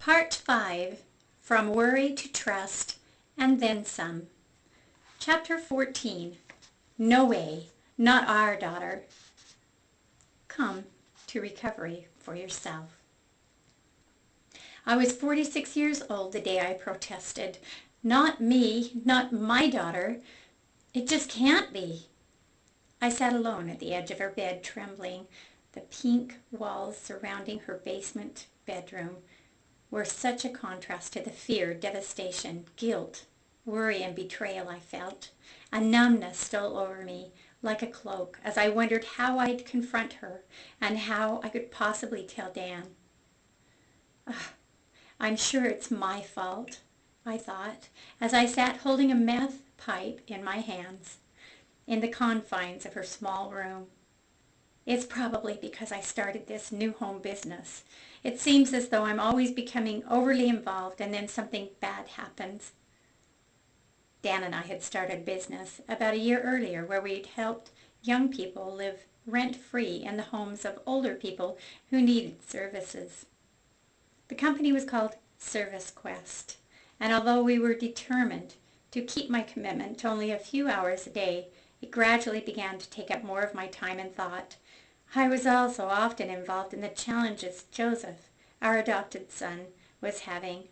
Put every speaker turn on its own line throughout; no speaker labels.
Part 5, From Worry to Trust, and Then Some. Chapter 14, No Way, Not Our Daughter. Come to recovery for yourself. I was 46 years old the day I protested. Not me, not my daughter. It just can't be. I sat alone at the edge of her bed, trembling. The pink walls surrounding her basement bedroom were such a contrast to the fear, devastation, guilt, worry, and betrayal I felt. A numbness stole over me like a cloak as I wondered how I'd confront her and how I could possibly tell Dan. I'm sure it's my fault, I thought, as I sat holding a meth pipe in my hands in the confines of her small room. It's probably because I started this new home business. It seems as though I'm always becoming overly involved and then something bad happens. Dan and I had started business about a year earlier where we'd helped young people live rent-free in the homes of older people who needed services. The company was called Service Quest, and although we were determined to keep my commitment to only a few hours a day, it gradually began to take up more of my time and thought. I was also often involved in the challenges Joseph, our adopted son, was having,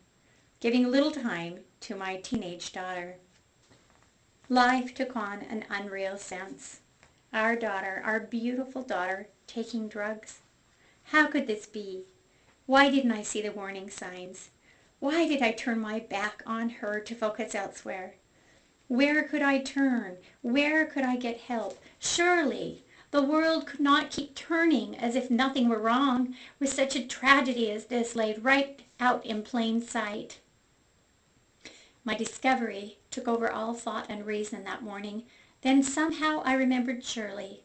giving little time to my teenage daughter. Life took on an unreal sense. Our daughter, our beautiful daughter, taking drugs. How could this be? Why didn't I see the warning signs? Why did I turn my back on her to focus elsewhere? Where could I turn? Where could I get help? Surely the world could not keep turning as if nothing were wrong with such a tragedy as this laid right out in plain sight. My discovery took over all thought and reason that morning. Then somehow I remembered Shirley.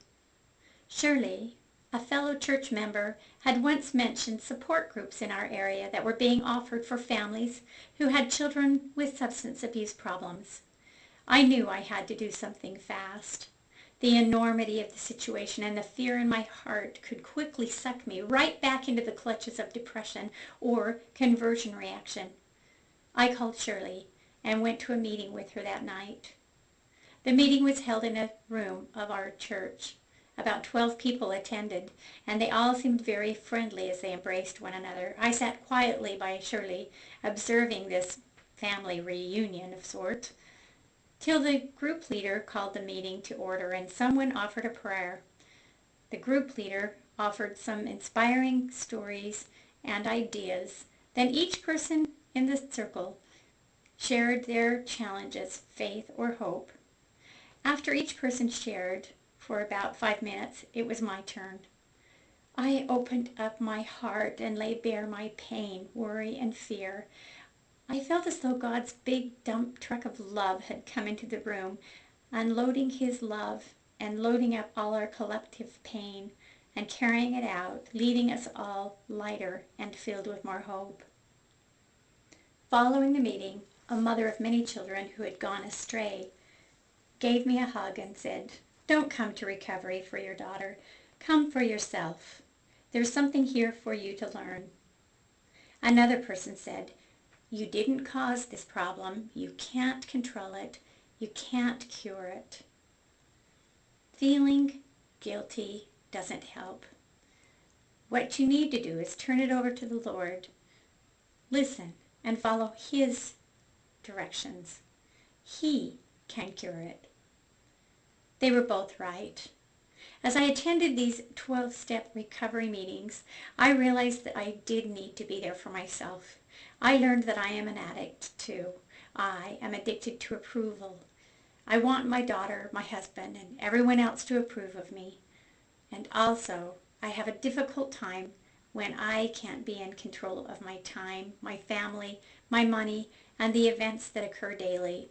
Shirley, a fellow church member, had once mentioned support groups in our area that were being offered for families who had children with substance abuse problems. I knew I had to do something fast. The enormity of the situation and the fear in my heart could quickly suck me right back into the clutches of depression or conversion reaction. I called Shirley and went to a meeting with her that night. The meeting was held in a room of our church. About 12 people attended, and they all seemed very friendly as they embraced one another. I sat quietly by Shirley, observing this family reunion of sorts, till the group leader called the meeting to order and someone offered a prayer. The group leader offered some inspiring stories and ideas. Then each person in the circle shared their challenges, faith or hope. After each person shared for about 5 minutes, it was my turn. I opened up my heart and laid bare my pain, worry, and fear. I felt as though God's big dump truck of love had come into the room, unloading his love and loading up all our collective pain and carrying it out, leaving us all lighter and filled with more hope. Following the meeting, a mother of many children who had gone astray gave me a hug and said, "Don't come to recovery for your daughter. Come for yourself. There's something here for you to learn." Another person said, "You didn't cause this problem. You can't control it. You can't cure it." Feeling guilty doesn't help. What you need to do is turn it over to the Lord. Listen and follow his directions. He can cure it. They were both right. As I attended these 12-step recovery meetings, I realized that I did need to be there for myself. I learned that I am an addict too. I am addicted to approval. I want my daughter, my husband, and everyone else to approve of me. And also, I have a difficult time when I can't be in control of my time, my family, my money, and the events that occur daily.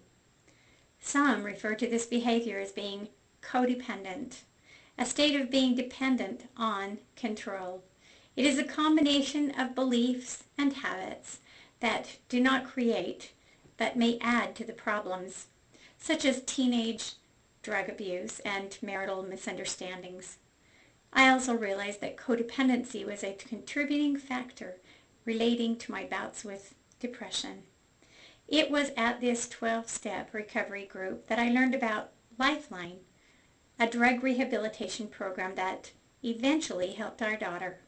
Some refer to this behavior as being codependent, a state of being dependent on control. It is a combination of beliefs and habits that do not create but may add to the problems, such as teenage drug abuse and marital misunderstandings. I also realized that codependency was a contributing factor relating to my bouts with depression. It was at this 12-step recovery group that I learned about Lifeline, a drug rehabilitation program that eventually helped our daughter.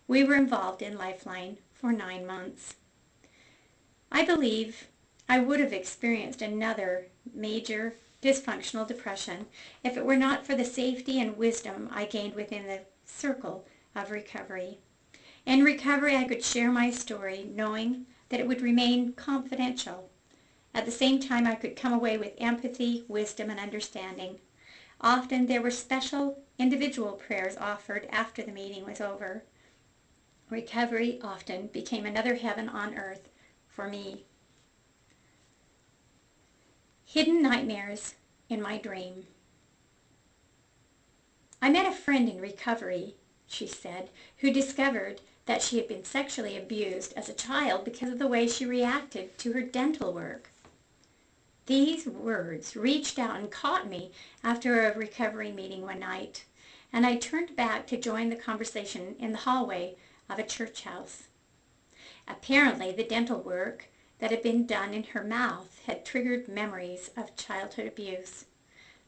We were involved in Lifeline for 9 months. I believe I would have experienced another major dysfunctional depression if it were not for the safety and wisdom I gained within the circle of recovery. In recovery, I could share my story knowing that it would remain confidential. At the same time, I could come away with empathy, wisdom, and understanding. Often there were special individual prayers offered after the meeting was over. Recovery often became another heaven on earth for me. Hidden nightmares in my dream. I met a friend in recovery, she said, who discovered that she had been sexually abused as a child because of the way she reacted to her dental work. These words reached out and caught me after a recovery meeting one night, and I turned back to join the conversation in the hallway of a church house. Apparently, the dental work that had been done in her mouth had triggered memories of childhood abuse.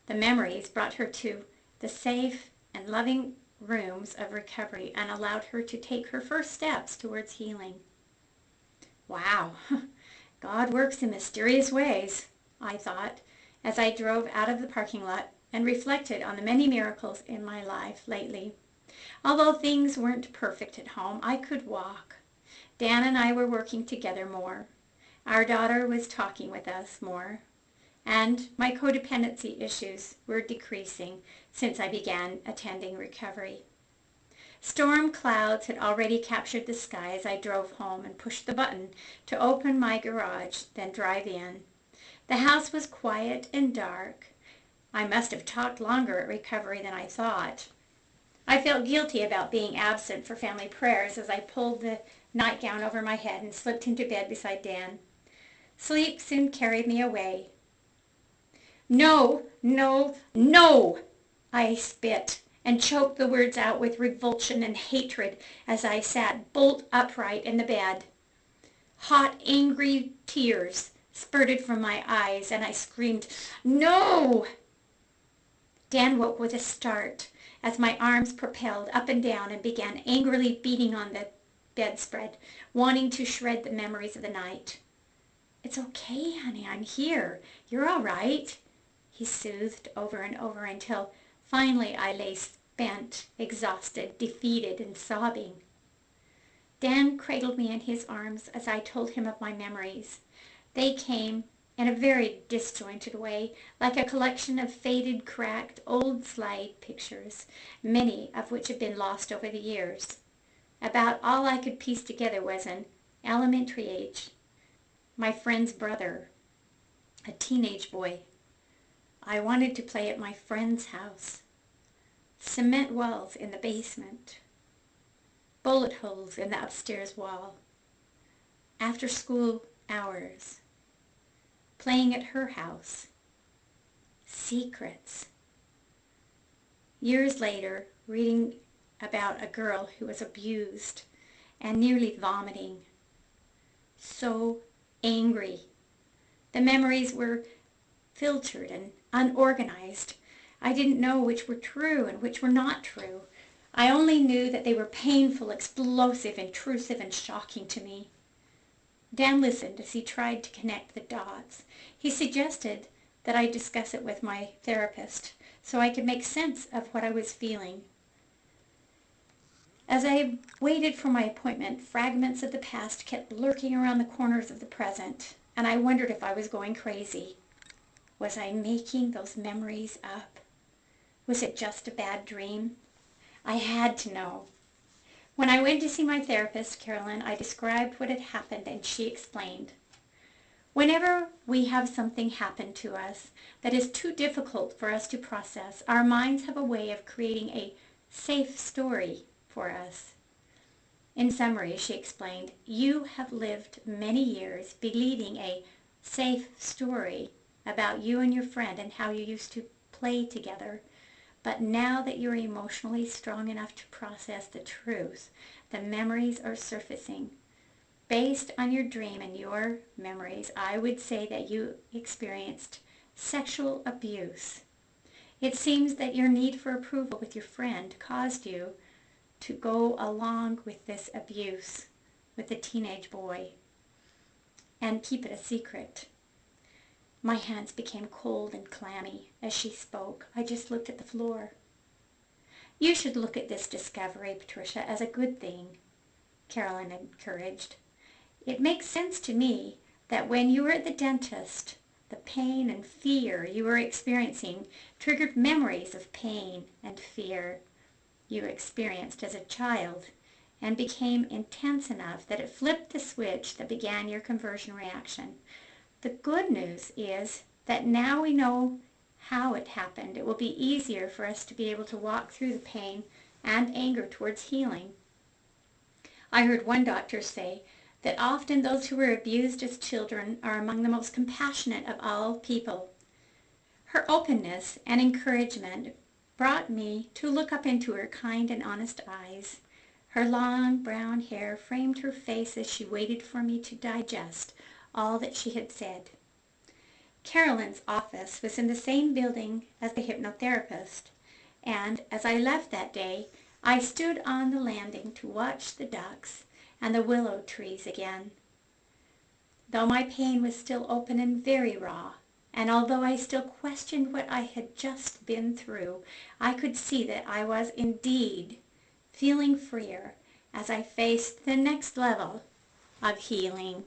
The memories brought her to the safe and loving rooms of recovery and allowed her to take her first steps towards healing. Wow, God works in mysterious ways, I thought, as I drove out of the parking lot and reflected on the many miracles in my life lately. Although things weren't perfect at home, I could walk. Dan and I were working together more. Our daughter was talking with us more. And my codependency issues were decreasing since I began attending recovery. Storm clouds had already captured the sky as I drove home and pushed the button to open my garage, then drive in. The house was quiet and dark. I must have talked longer at recovery than I thought. I felt guilty about being absent for family prayers as I pulled the nightgown over my head and slipped into bed beside Dan. Sleep soon carried me away. No, no, no! I spit and choked the words out with revulsion and hatred as I sat bolt upright in the bed. Hot, angry tears spurted from my eyes, and I screamed, "No!" Dan woke with a start as my arms propelled up and down and began angrily beating on the bedspread, wanting to shred the memories of the night. "It's okay, honey, I'm here. You're all right," he soothed over and over until finally I lay spent, exhausted, defeated, and sobbing. Dan cradled me in his arms as I told him of my memories. They came in a very disjointed way, like a collection of faded, cracked, old slide pictures, many of which had been lost over the years. About all I could piece together was an elementary age, my friend's brother, a teenage boy. I wanted to play at my friend's house. Cement walls in the basement. Bullet holes in the upstairs wall. After school hours. Playing at her house. Secrets. Years later, reading about a girl who was abused and nearly vomiting. So angry. The memories were filtered and unorganized. I didn't know which were true and which were not true. I only knew that they were painful, explosive, intrusive, and shocking to me. Dan listened as he tried to connect the dots. He suggested that I discuss it with my therapist so I could make sense of what I was feeling. As I waited for my appointment, fragments of the past kept lurking around the corners of the present, and I wondered if I was going crazy. Was I making those memories up? Was it just a bad dream? I had to know. When I went to see my therapist, Carolyn, I described what had happened, and she explained. Whenever we have something happen to us that is too difficult for us to process, our minds have a way of creating a safe story for us. In summary, she explained, you have lived many years believing a safe story about you and your friend and how you used to play together. But now that you're emotionally strong enough to process the truth, the memories are surfacing. Based on your dream and your memories, I would say that you experienced sexual abuse. It seems that your need for approval with your friend caused you to go along with this abuse with a teenage boy and keep it a secret. My hands became cold and clammy as she spoke. I just looked at the floor. You should look at this discovery, Patricia, as a good thing, Carolyn encouraged. It makes sense to me that when you were at the dentist, the pain and fear you were experiencing triggered memories of pain and fear you experienced as a child and became intense enough that it flipped the switch that began your conversion reaction. The good news is that now we know how it happened. It will be easier for us to be able to walk through the pain and anger towards healing. I heard one doctor say that often those who were abused as children are among the most compassionate of all people. Her openness and encouragement brought me to look up into her kind and honest eyes. Her long brown hair framed her face as she waited for me to digest all that she had said. Carolyn's office was in the same building as the hypnotherapist, and as I left that day, I stood on the landing to watch the ducks and the willow trees again. Though my pain was still open and very raw, and although I still questioned what I had just been through, I could see that I was indeed feeling freer as I faced the next level of healing.